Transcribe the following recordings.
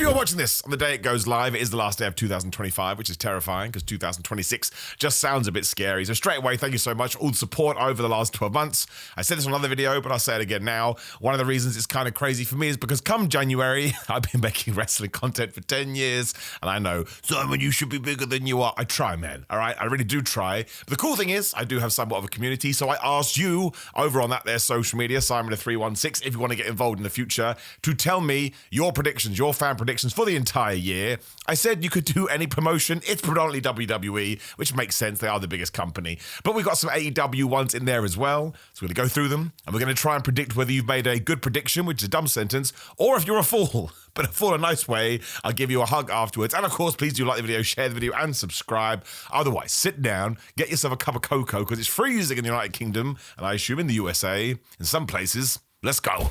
you're watching this on the day it goes live, it is the last day of 2025, which is terrifying because 2026 just sounds a bit scary. So straight away, thank you so much for all the support over the last 12 months. I said this on another video, but I'll say it again now. One of the reasons it's kind of crazy for me is because come January, I've been making wrestling content for 10 years, and I know, Simon, you should be bigger than you are. I try, man, all right? I really do try. But the cool thing is, I do have somewhat of a community, so I asked you over on that there social media, Simon316, if you want to get involved in the future, to tell me your predictions, your fan predictions for the entire year. I said you could do any promotion. It's predominantly WWE, which makes sense. They are the biggest company. But we've got some AEW ones in there as well. So we're going to go through them, and we're going to try and predict whether you've made a good prediction, which is a dumb sentence, or if you're a fool. But a fool in a nice way. I'll give you a hug afterwards. And of course, please do like the video, share the video, and subscribe. Otherwise, sit down, get yourself a cup of cocoa, because it's freezing in the United Kingdom, and I assume in the USA, in some places. Let's go.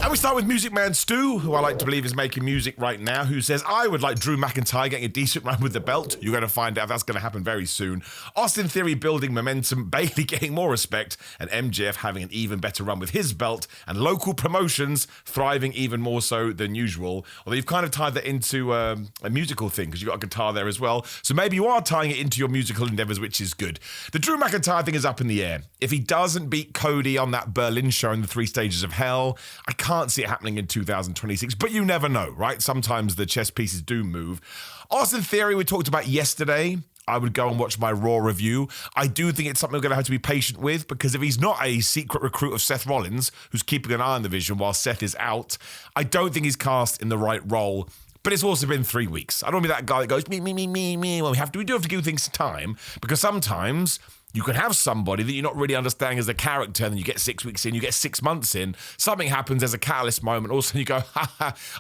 And we start with Music Man Stu, who I like to believe is making music right now, who says, I would like Drew McIntyre getting a decent run with the belt. You're going to find out if that's going to happen very soon. Austin Theory building momentum, Bayley getting more respect, and MJF having an even better run with his belt, and local promotions thriving even more so than usual. Although you've kind of tied that into a musical thing, because you've got a guitar there as well. So maybe you are tying it into your musical endeavors, which is good. The Drew McIntyre thing is up in the air. If he doesn't beat Cody on that Berlin show in the 3 Stages of Hell, I can't see it happening in 2026, but you never know, right? Sometimes the chess pieces do move. Austin Theory, we talked about yesterday. I would go and watch my Raw review. I do think it's something we're going to have to be patient with, because if he's not a secret recruit of Seth Rollins, who's keeping an eye on the vision while Seth is out, I don't think he's cast in the right role. But it's also been 3 weeks. I don't want to be that guy that goes, me. Well, we do have to give things time, because sometimes you can have somebody that you're not really understanding as a character, and then you get 6 weeks in, you get 6 months in, something happens, there's a catalyst moment, all of a sudden you go,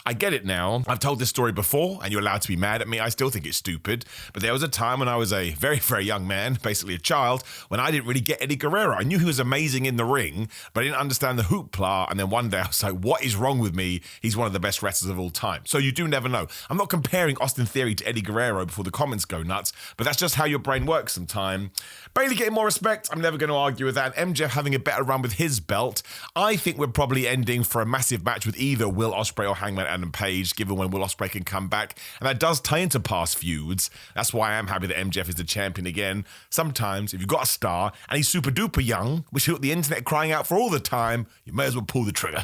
I get it now. I've told this story before, and you're allowed to be mad at me. I still think it's stupid, but there was a time when I was a very, very young man, basically a child, when I didn't really get Eddie Guerrero. I knew he was amazing in the ring, but I didn't understand the hoopla, and then one day I was like, what is wrong with me? He's one of the best wrestlers of all time. So you do never know. I'm not comparing Austin Theory to Eddie Guerrero before the comments go nuts, but that's just how your brain works sometimes. Bayley getting more respect, I'm never going to argue with that. MJF having a better run with his belt. I think we're probably ending for a massive match with either Will Ospreay or Hangman Adam Page, given when Will Ospreay can come back. And that does tie into past feuds. That's why I am happy that MJF is the champion again. Sometimes, if you've got a star and he's super duper young, which is what the internet crying out for all the time, you may as well pull the trigger.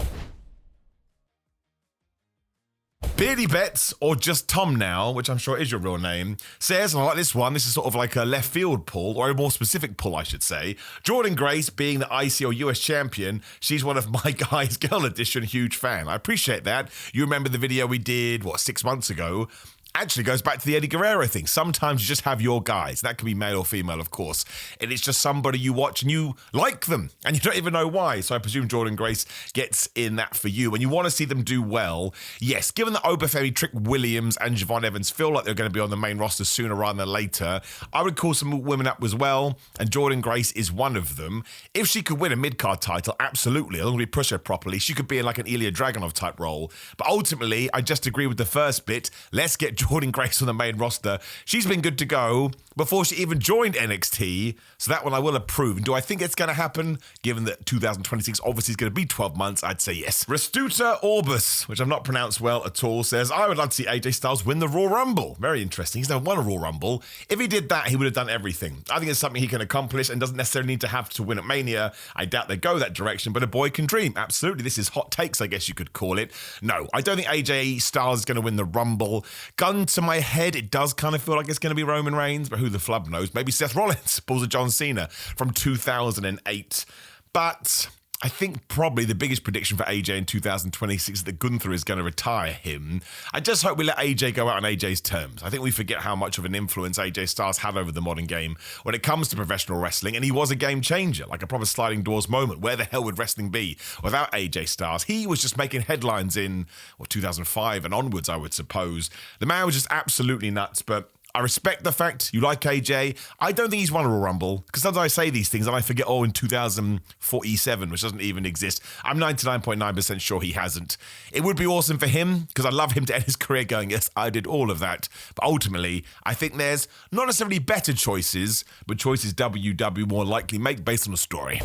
Beardy Betts, or just Tom now, which I'm sure is your real name, says, and I like this one, this is sort of like a left field pull, or a more specific pull, I should say. Jordynne Grace, being the IC or US champion, she's one of my guys, girl edition, huge fan. I appreciate that. You remember the video we did, 6 months ago? Actually goes back to the Eddie Guerrero thing. Sometimes you just have your guys. That can be male or female, of course. And it's just somebody you watch and you like them and you don't even know why. So I presume Jordynne Grace gets in that for you. And you want to see them do well. Yes, given that Obafemi, Trick Williams, and Javon Evans feel like they're going to be on the main roster sooner rather than later, I would call some women up as well. And Jordynne Grace is one of them. If she could win a mid-card title, absolutely. As long as we push her properly, she could be in like an Ilja Dragunov type role. But ultimately, I just agree with the first bit. Let's get Jordynne Grace on the main roster. She's been good to go before she even joined NXT, so that one I will approve. And do I think it's going to happen? Given that 2026 obviously is going to be 12 months, I'd say yes. Restuta Orbis, which I've not pronounced well at all, says, I would like to see AJ Styles win the Raw Rumble. Very interesting. He's never won a Raw Rumble. If he did that, he would have done everything. I think it's something he can accomplish and doesn't necessarily need to have to win at Mania. I doubt they go that direction, but a boy can dream. Absolutely. This is hot takes, I guess you could call it. No, I don't think AJ Styles is going to win the Rumble. Gun to my head, it does kind of feel like it's going to be Roman Reigns, but who the flub knows? Maybe Seth Rollins pulls a John Cena from 2008. But I think probably the biggest prediction for AJ in 2026 is that Gunther is going to retire him. I just hope we let AJ go out on AJ's terms. I think we forget how much of an influence AJ Styles had over the modern game when it comes to professional wrestling, and he was a game changer, like a proper sliding doors moment. Where the hell would wrestling be without AJ Styles? He was just making headlines in 2005 and onwards, I would suppose. The man was just absolutely nuts, but I respect the fact you like AJ. I don't think he's won a Royal Rumble, because sometimes I say these things and I forget, in 2047, which doesn't even exist. I'm 99.9% sure he hasn't. It would be awesome for him, because I love him to end his career going, yes, I did all of that. But ultimately, I think there's not necessarily better choices, but choices WWE more likely make based on the story.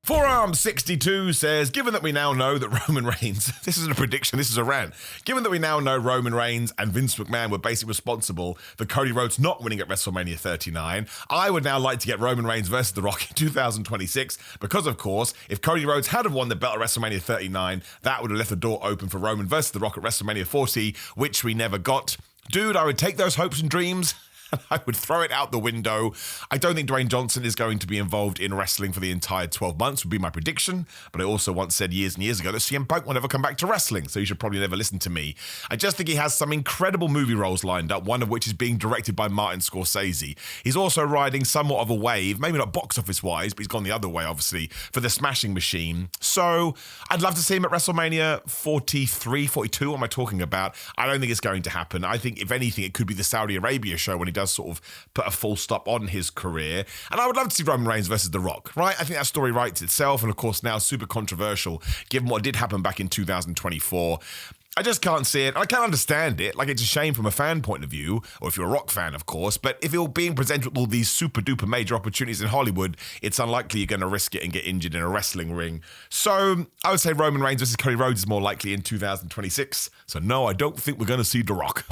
Forearm62 says, given that we now know that Roman Reigns, this isn't a prediction, this is a rant. Given that we now know Roman Reigns and Vince McMahon were basically responsible for Cody Rhodes not winning at WrestleMania 39, I would now like to get Roman Reigns versus The Rock in 2026 because, of course, if Cody Rhodes had have won the belt at WrestleMania 39, that would have left the door open for Roman versus The Rock at WrestleMania 40, which we never got. Dude, I would take those hopes and dreams. I would throw it out the window. I don't think Dwayne Johnson is going to be involved in wrestling for the entire 12 months, would be my prediction. But I also once said years and years ago that CM Punk will never come back to wrestling, so you should probably never listen to me. I just think he has some incredible movie roles lined up, one of which is being directed by Martin Scorsese. He's also riding somewhat of a wave, maybe not box office-wise, but he's gone the other way, obviously, for the Smashing Machine. So I'd love to see him at WrestleMania 43, 42, what am I talking about? I don't think it's going to happen. I think, if anything, it could be the Saudi Arabia show when he does sort of put a full stop on his career. And I would love to see Roman Reigns versus The Rock, right? I think that story writes itself, and of course now super controversial given what did happen back in 2024. I just can't see it. I can't understand it. Like, it's a shame from a fan point of view, or if you're a Rock fan, of course, but if you're being presented with all these super duper major opportunities in Hollywood, it's unlikely you're going to risk it and get injured in a wrestling ring. So I would say Roman Reigns versus Cody Rhodes is more likely in 2026. So no, I don't think we're going to see The Rock.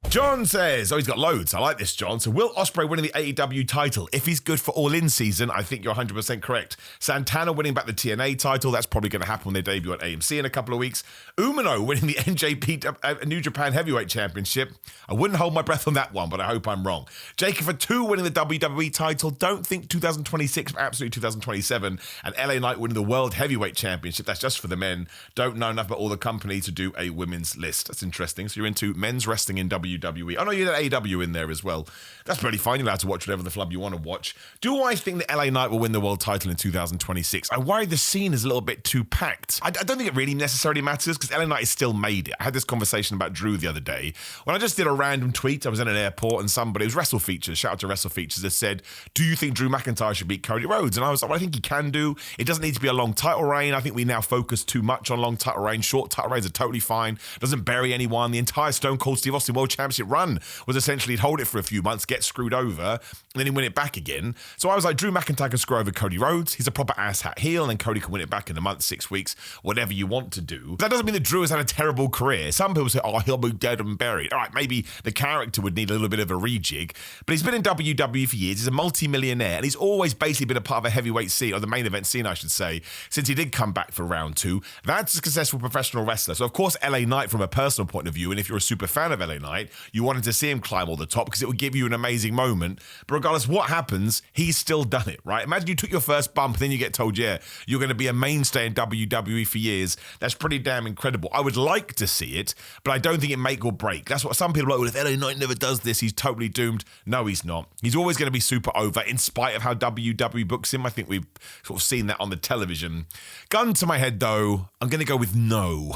John says, he's got loads. I like this, John. So will Ospreay winning the AEW title? If he's good for All In season, I think you're 100% correct. Santana winning back the TNA title, that's probably going to happen when they debut at AMC in a couple of weeks. Umino winning the NJP New Japan Heavyweight Championship. I wouldn't hold my breath on that one, but I hope I'm wrong. Jacob for 2 winning the WWE title. Don't think 2026, but absolutely 2027. And LA Knight winning the World Heavyweight Championship. That's just for the men. Don't know enough about all the company to do a women's list. That's interesting. So you're into men's wrestling in WWE. Oh no, you had AEW in there as well. That's pretty fine. You're allowed to watch whatever the flub you want to watch. Do I think that LA Knight will win the world title in 2026? I worry the scene is a little bit too packed. I don't think it really necessarily matters because LA Knight has still made it. I had this conversation about Drew the other day when I just did a random tweet. I was in an airport and somebody, it was Wrestle Features, shout out to Wrestle Features, that said, do you think Drew McIntyre should beat Cody Rhodes? And I was like, well, I think he can do. It doesn't need to be a long title reign. I think we now focus too much on long title reigns. Short title reigns are totally fine. Doesn't bury anyone. The entire Stone Cold Steve Austin World Championship run was essentially he'd hold it for a few months, get screwed over, and then he'd win it back again. So I was like, Drew McIntyre can screw over Cody Rhodes. He's a proper asshat heel, and then Cody can win it back in a month, 6 weeks, whatever you want to do. That doesn't mean that Drew has had a terrible career. Some people say, oh, he'll be dead and buried. All right, maybe the character would need a little bit of a rejig, but he's been in WWE for years. He's a multi-millionaire, and he's always basically been a part of a heavyweight scene, or the main event scene, I should say, since he did come back for round 2. That's a successful professional wrestler. So, of course, LA Knight from a personal point of view, and if you're a super fan of LA Knight, you wanted to see him climb all the top because it would give you an amazing moment. But regardless what happens, he's still done it, right? Imagine you took your first bump and then you get told, yeah, you're going to be a mainstay in WWE for years. That's pretty damn incredible. I would like to see it, but I don't think it make or break. That's what some people are like, well, if LA Knight never does this, he's totally doomed. No, he's not. He's always going to be super over in spite of how WWE books him. I think we've sort of seen that on the television. Gun to my head, though, I'm going to go with no,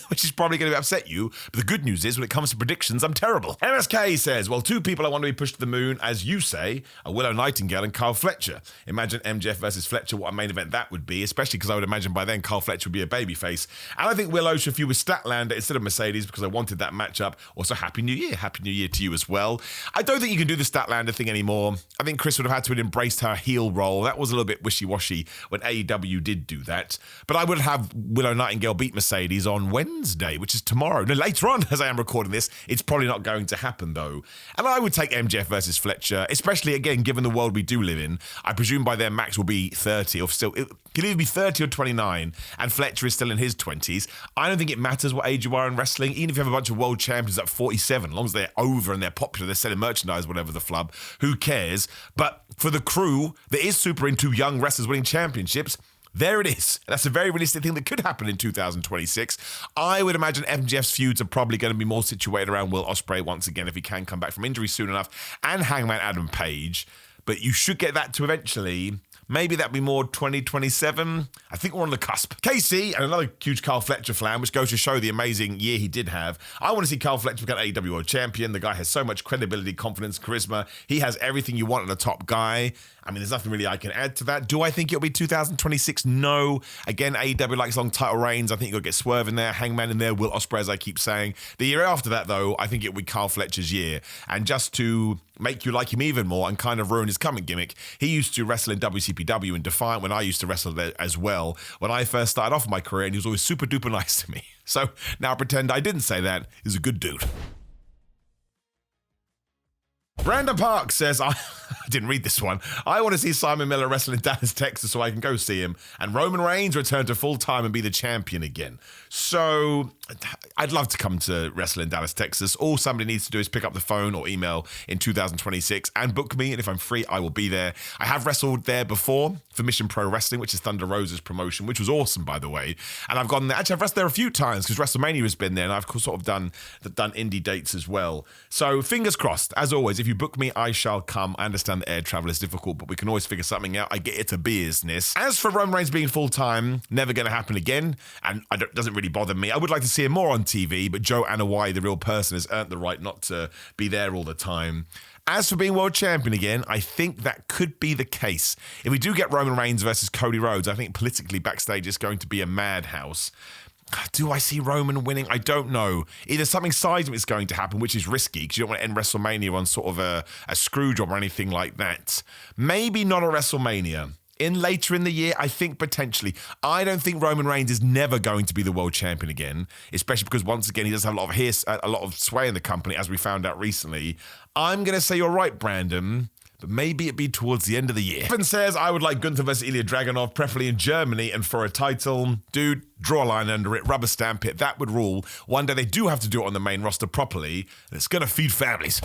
which is probably going to upset you. But the good news is when it comes to predictions, I'm terrible. MSK says, well, 2 people I want to be pushed to the moon, as you say, are Willow Nightingale and Carl Fletcher. Imagine MJF versus Fletcher, what a main event that would be, especially because I would imagine by then Carl Fletcher would be a babyface. And I think Willow should feud with Statlander instead of Mercedes because I wanted that matchup. Also, Happy New Year. Happy New Year to you as well. I don't think you can do the Statlander thing anymore. I think Chris would have had to have embraced her heel role. That was a little bit wishy-washy when AEW did do that. But I would have Willow Nightingale beat Mercedes on Wednesday, which is tomorrow. No, later on, as I am recording this. It's probably not going to happen, though. And I would take MJF versus Fletcher, especially, again, given the world we do live in. I presume by then Max will be 30 or still... It could either be 30 or 29, and Fletcher is still in his 20s. I don't think it matters what age you are in wrestling, even if you have a bunch of world champions at 47, as long as they're over and they're popular, they're selling merchandise, whatever the flub, who cares? But for the crew that is super into young wrestlers winning championships, there it is. That's a very realistic thing that could happen in 2026. I would imagine MJF's feuds are probably going to be more situated around Will Ospreay once again if he can come back from injury soon enough, and Hangman Adam Page. But you should get that to eventually. Maybe that'd be more 2027. I think we're on the cusp. KC, and another huge Carl Fletcher fan, which goes to show the amazing year he did have. I want to see Carl Fletcher become AEW World Champion. The guy has so much credibility, confidence, charisma. He has everything you want in a top guy. I mean, there's nothing really I can add to that. Do I think it'll be 2026? No. Again, AEW likes long title reigns. I think you'll get Swerve in there, Hangman in there, Will Ospreay, as I keep saying. The year after that, though, I think it'll be Carl Fletcher's year. And just to make you like him even more and kind of ruin his coming gimmick, he used to wrestle in WCPW and Defiant when I used to wrestle there as well when I first started off my career, and he was always super duper nice to me. So now pretend I didn't say that. He's a good dude. Brandon Park says, I didn't read this one. I want to see Simon Miller wrestle in Dallas, Texas so I can go see him. And Roman Reigns return to full-time and be the champion again. So I'd love to come to wrestle in Dallas, Texas. All somebody needs to do is pick up the phone or email in 2026 and book me. And if I'm free, I will be there. I have wrestled there before for Mission Pro Wrestling, which is Thunder Rosa's promotion, which was awesome, by the way. And I've gone there. Actually, I've wrestled there a few times because WrestleMania has been there. And I've sort of done indie dates as well. So fingers crossed. As always, if you book me, I shall come. I understand that air travel is difficult, but we can always figure something out. I get it to business. As for Roman Reigns being full-time, never going to happen again. And it doesn't really bother me. I would like to see him more on TV, but Joe Anoa'i, the real person, has earned the right not to be there all the time. As for being world champion again, I think that could be the case. If we do get Roman Reigns versus Cody Rhodes, I think politically backstage it's going to be a madhouse. Do I see Roman winning? I don't know. Either something seismic is going to happen, which is risky because you don't want to end WrestleMania on sort of a screw job or anything like that. Maybe not a WrestleMania. Later in the year, I think potentially. I don't think Roman Reigns is never going to be the world champion again, especially because once again, he does have a lot of sway in the company, as we found out recently. I'm going to say you're right, Brandon, but maybe it'd be towards the end of the year. Evan says, I would like Gunther versus Ilja Dragunov, preferably in Germany, and for a title. Dude, draw a line under it, rubber stamp it, that would rule. One day they do have to do it on the main roster properly, and it's going to feed families.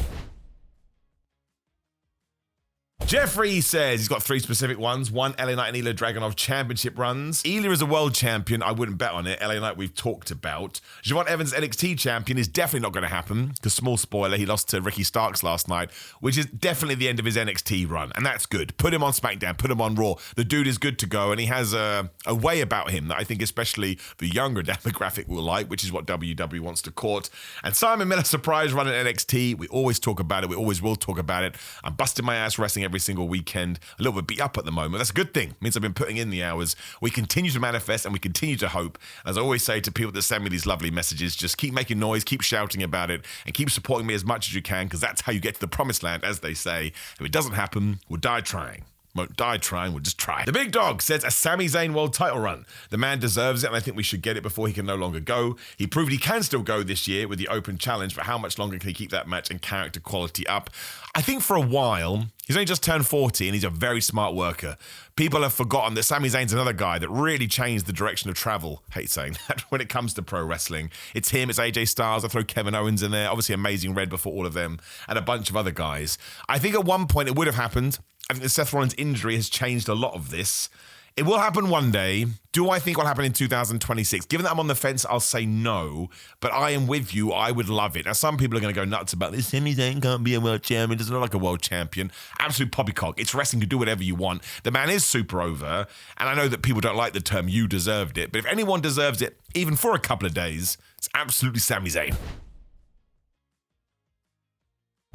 Jeffrey says he's got 3 specific ones. 1, LA Knight and Ilja Dragunov championship runs. Ilja is a world champion. I wouldn't bet on it. LA Knight we've talked about. Javon Evans NXT champion is definitely not going to happen because, small spoiler, he lost to Ricky Starks last night, which is definitely the end of his NXT run, and that's good. Put him on SmackDown, put him on Raw. The dude is good to go, and he has a way about him that I think especially the younger demographic will like, which is what WWE wants to court. And Simon Miller, surprise run at NXT. We always talk about it. We always will talk about it. I'm busting my ass wrestling every single weekend, a little bit beat up at the moment. That's a good thing. It means I've been putting in the hours. We continue to manifest and we continue to hope. As I always say to people that send me these lovely messages, just keep making noise, keep shouting about it, and keep supporting me as much as you can, because that's how you get to the promised land, as they say. If it doesn't happen, we'll die trying. Won't die trying, we'll just try. The Big Dog says a Sami Zayn world title run. The man deserves it, and I think we should get it before he can no longer go. He proved he can still go this year with the open challenge, but how much longer can he keep that match and character quality up? I think for a while, he's only just turned 40 and he's a very smart worker. People have forgotten that Sami Zayn's another guy that really changed the direction of travel. I hate saying that when it comes to pro wrestling. It's him, it's AJ Styles, I throw Kevin Owens in there, obviously Amazing Red before all of them, and a bunch of other guys. I think at one point it would have happened. I think the Seth Rollins injury has changed a lot of this. It will happen one day. Do I think it will happen in 2026? Given that I'm on the fence, I'll say no. But I am with you. I would love it. Now, some people are going to go nuts about this. Sami Zayn can't be a world champion. Doesn't look like a world champion. Absolute poppycock. It's wrestling. You do whatever you want. The man is super over. And I know that people don't like the term "you deserved it." But if anyone deserves it, even for a couple of days, it's absolutely Sami Zayn.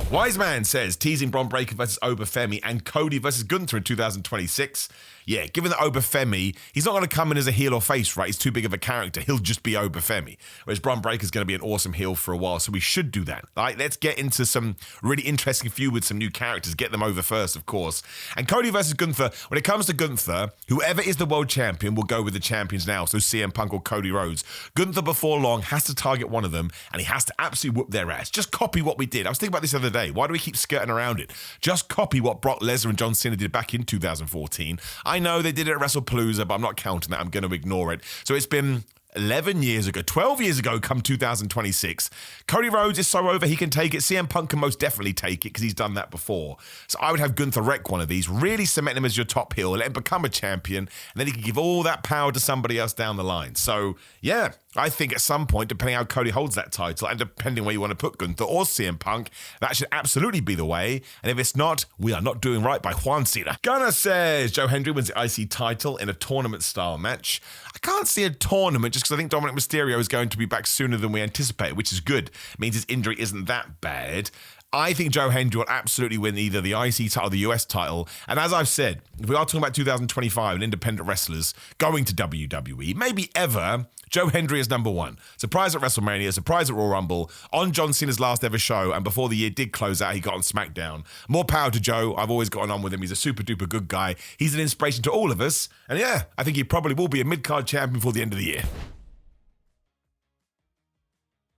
Wise Man says, teasing Bron Breakker versus Obafemi and Cody versus Gunther in 2026. Yeah, given that Obafemi, he's not going to come in as a heel or face, right? He's too big of a character. He'll just be Obafemi. Whereas Bron Breakker's going to be an awesome heel for a while, so we should do that. All right, let's get into some really interesting feud with some new characters. Get them over first, of course. And Cody versus Gunther, when it comes to Gunther, whoever is the world champion will go with the champions now, so CM Punk or Cody Rhodes. Gunther, before long, has to target one of them, and he has to absolutely whoop their ass. Just copy what we did. I was thinking about this the other day. Why do we keep skirting around it? Just copy what Brock Lesnar and John Cena did back in 2014. I know they did it at WrestlePalooza, but I'm not counting that. I'm going to ignore it. So it's been 11 years ago, 12 years ago, come 2026. Cody Rhodes is so over, he can take it. CM Punk can most definitely take it because he's done that before. So I would have Gunther wreck one of these, really cement him as your top heel, let him become a champion, and then he can give all that power to somebody else down the line. So, yeah, I think at some point, depending how Cody holds that title, and depending where you want to put Gunther or CM Punk, that should absolutely be the way. And if it's not, we are not doing right by Juan Cena. Gunnar says Joe Hendry wins the IC title in a tournament-style match. I can't see a tournament just because I think Dominic Mysterio is going to be back sooner than we anticipated, which is good. It means his injury isn't that bad. I think Joe Hendry will absolutely win either the IC title or the US title. And as I've said, if we are talking about 2025 and independent wrestlers going to WWE, maybe ever, Joe Hendry is number one. Surprise at WrestleMania, surprise at Royal Rumble, on John Cena's last ever show, and before the year did close out, he got on SmackDown. More power to Joe. I've always gotten on with him. He's a super duper good guy. He's an inspiration to all of us. And yeah, I think he probably will be a mid-card champion before the end of the year.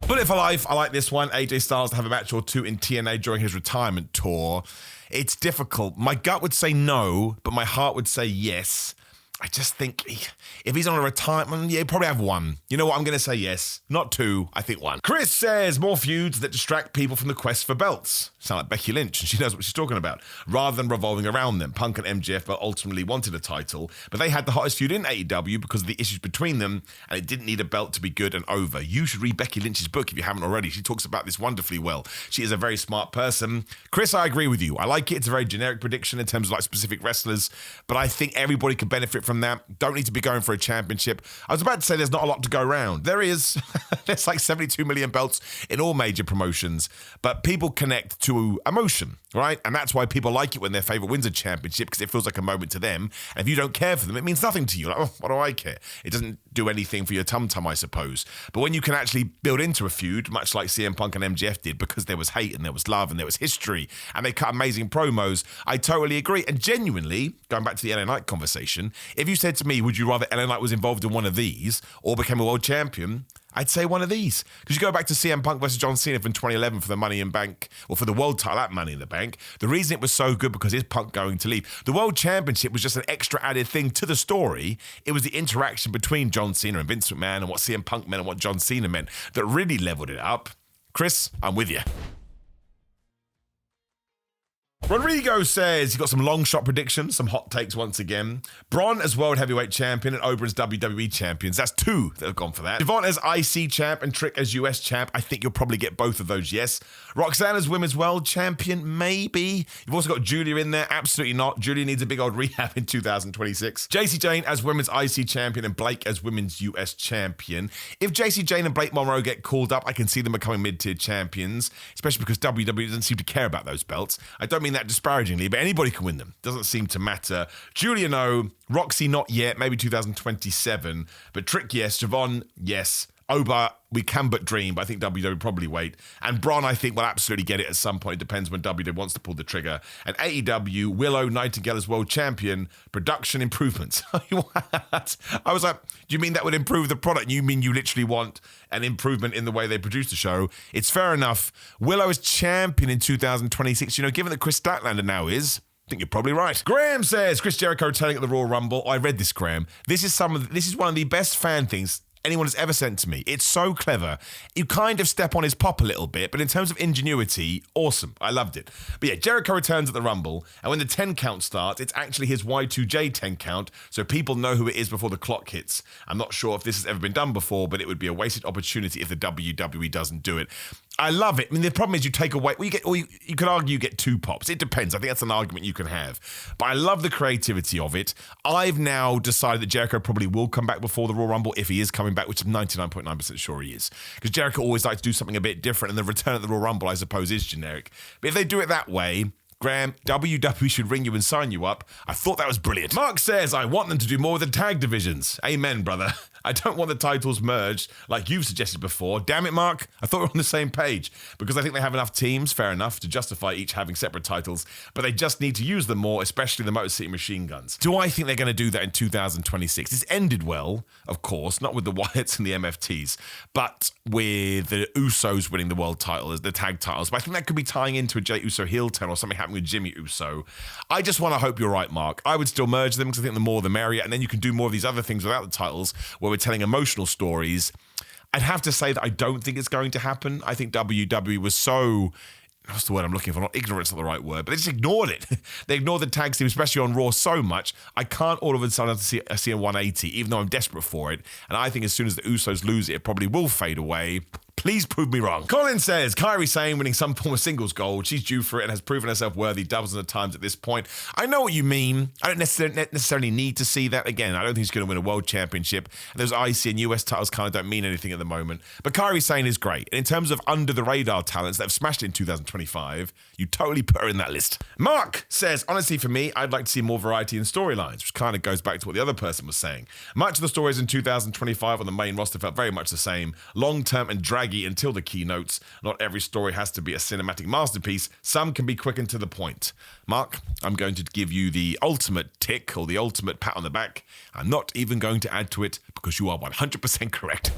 Bullet for life, I like this one. AJ Styles to have a match or two in TNA during his retirement tour. It's difficult. My gut would say no, but my heart would say yes. I just think if he's on a retirement, yeah, he'll probably have one. You know what? I'm going to say yes. Not two, I think one. Chris says more feuds that distract people from the quest for belts. Sound like Becky Lynch, and she knows what she's talking about. Rather than revolving around them. Punk and MJF both ultimately wanted a title, but they had the hottest feud in AEW because of the issues between them, and it didn't need a belt to be good and over. You should read Becky Lynch's book if you haven't already. She talks about this wonderfully well. She is a very smart person. Chris, I agree with you. I like it. It's a very generic prediction in terms of like specific wrestlers, but I think everybody could benefit from that. Don't need to be going for a championship. I was about to say there's not a lot to go around. There is. There's like 72 million belts in all major promotions, but people connect to emotion, right? And that's why people like it when their favorite wins a championship, because it feels like a moment to them. And if you don't care for them, it means nothing to you. Like, oh, what do I care? It doesn't do anything for your tum-tum, I suppose. But when you can actually build into a feud, much like CM Punk and MJF did, because there was hate and there was love and there was history, and they cut amazing promos, I totally agree. And genuinely, going back to the LA Knight conversation, if you said to me, would you rather LA Knight was involved in one of these or became a world champion? I'd say one of these. Because you go back to CM Punk versus John Cena from 2011 for the Money in Bank, or for the world title at Money in the Bank. The reason it was so good because it's Punk going to leave. The world championship was just an extra added thing to the story. It was the interaction between John Cena and Vince McMahon and what CM Punk meant and what John Cena meant that really leveled it up. Chris, I'm with you. Rodrigo says he's got some long shot predictions, some hot takes once again. Bron as World Heavyweight Champion and Ober as WWE Champions. That's two that have gone for that. Devon as IC Champ and Trick as US Champ. I think you'll probably get both of those, yes. Roxanne as Women's World Champion, maybe. You've also got Julia in there. Absolutely not. Julia needs a big old rehab in 2026. JC Jane as Women's IC Champion and Blake as Women's US Champion. If JC Jane and Blake Monroe get called up, I can see them becoming mid-tier champions, especially because WWE doesn't seem to care about those belts. I don't mean that disparagingly, but anybody can win them. Doesn't seem to matter. Julia, no. Roxy, not yet. Maybe 2027. But Trick, yes. Javon, yes. Oba, we can but dream, but I think WWE probably wait. And Bron, I think, will absolutely get it at some point. It depends when WWE wants to pull the trigger. And AEW, Willow Nightingale as world champion, production improvements. What? I was like, do you mean that would improve the product? You mean you literally want an improvement in the way they produce the show? It's fair enough. Willow is champion in 2026. You know, given that Chris Statlander now is, I think you're probably right. Graham says, Chris Jericho telling at the Royal Rumble. I read this, Graham. This is one of the best fan things anyone has ever sent to me. It's so clever. You kind of step on his pop a little bit, but in terms of ingenuity, awesome. I loved it. But yeah, Jericho returns at the Rumble, and when the 10 count starts, it's actually his Y2J 10 count, so people know who it is before the clock hits. I'm not sure if this has ever been done before, but it would be a wasted opportunity if the WWE doesn't do it. I love it. I mean, the problem is you take away, you could argue you get 2 pops. It depends. I think that's an argument you can have. But I love the creativity of it. I've now decided that Jericho probably will come back before the Royal Rumble if he is coming back, which I'm 99.9% sure he is. Because Jericho always likes to do something a bit different, and the return at the Royal Rumble, I suppose, is generic. But if they do it that way, Graham, WWE should ring you and sign you up. I thought that was brilliant. Mark says, I want them to do more with the tag divisions. Amen, brother. I don't want the titles merged like you've suggested before. Damn it, Mark. I thought we were on the same page because I think they have enough teams, fair enough, to justify each having separate titles, but they just need to use them more, especially the Motor City Machine Guns. Do I think they're going to do that in 2026? It's ended well, of course, not with the Wyatts and the MFTs, but with the Usos winning the world title, the tag titles. But I think that could be tying into a Jey Uso heel turn or something happening with Jimmy Uso. I just want to hope you're right, Mark. I would still merge them because I think the more the merrier, and then you can do more of these other things without the titles where we're telling emotional stories. I'd have to say that I don't think it's going to happen. I think WWE was so, what's the word I'm looking for? Not ignorant's not the right word, but they just ignored it. They ignored the tag team, especially on Raw, so much. I can't all of a sudden see a 180, even though I'm desperate for it. And I think as soon as the Usos lose it, it probably will fade away. Please prove me wrong. Colin says, Kairi Sane winning some form of singles gold. She's due for it and has proven herself worthy dozens of times at this point. I know what you mean. I don't necessarily need to see that. Again, I don't think she's going to win a world championship. Those IC and US titles kind of don't mean anything at the moment. But Kairi Sane is great. And in terms of under-the-radar talents that have smashed it in 2025, you totally put her in that list. Mark says, honestly, for me, I'd like to see more variety in storylines, which kind of goes back to what the other person was saying. Much of the stories in 2025 on the main roster felt very much the same. Long-term and draggy until the keynotes. Not every story has to be a cinematic masterpiece. Some can be quick and to the point. Mark, I'm going to give you the ultimate tick or the ultimate pat on the back. I'm not even going to add to it because you are 100% correct.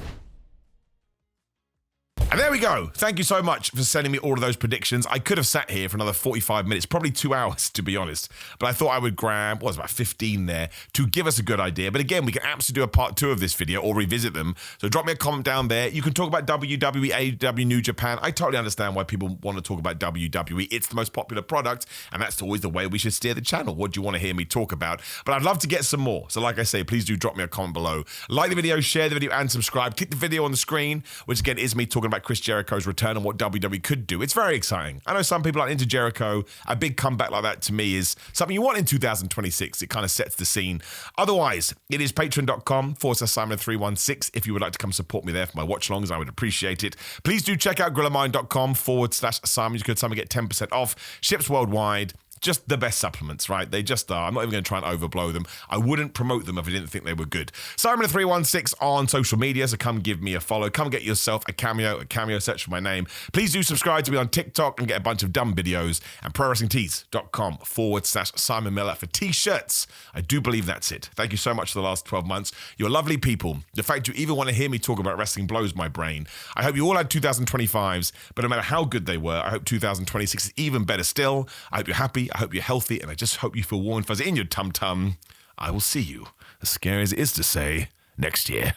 And there we go. Thank you so much for sending me all of those predictions. I could have sat here for another 45 minutes, probably 2 hours, to be honest. But I thought I would grab, about 15 there to give us a good idea. But again, we can absolutely do a part 2 of this video or revisit them. So drop me a comment down there. You can talk about WWE, AEW, New Japan. I totally understand why people want to talk about WWE. It's the most popular product, and that's always the way we should steer the channel. What do you want to hear me talk about? But I'd love to get some more. So like I say, please do drop me a comment below. Like the video, share the video, and subscribe. Click the video on the screen, which again is me talking about Chris Jericho's return and what WWE could do. It's very exciting. I know some people aren't into Jericho. A big comeback like that to me is something you want in 2026. It kind of sets the scene. Otherwise, it is patreon.com/Simon316 if you would like to come support me there for my watch-alongs. I would appreciate it. Please do check out grillermind.com/Simon. You could somehow get 10% off. Ships worldwide. Just the best supplements, right? They just are. I'm not even going to try and overblow them. I wouldn't promote them if I didn't think they were good. Simon316 on social media, so come give me a follow. Come get yourself a cameo search for my name. Please do subscribe to me on TikTok and get a bunch of dumb videos. And prowrestlingtees.com/Simon Miller for t-shirts. I do believe that's it. Thank you so much for the last 12 months. You're lovely people. The fact you even want to hear me talk about wrestling blows my brain. I hope you all had 2025s, but no matter how good they were, I hope 2026 is even better still. I hope you're happy. I hope you're healthy, and I just hope you feel warm and fuzzy in your tum-tum. I will see you, as scary as it is to say, next year.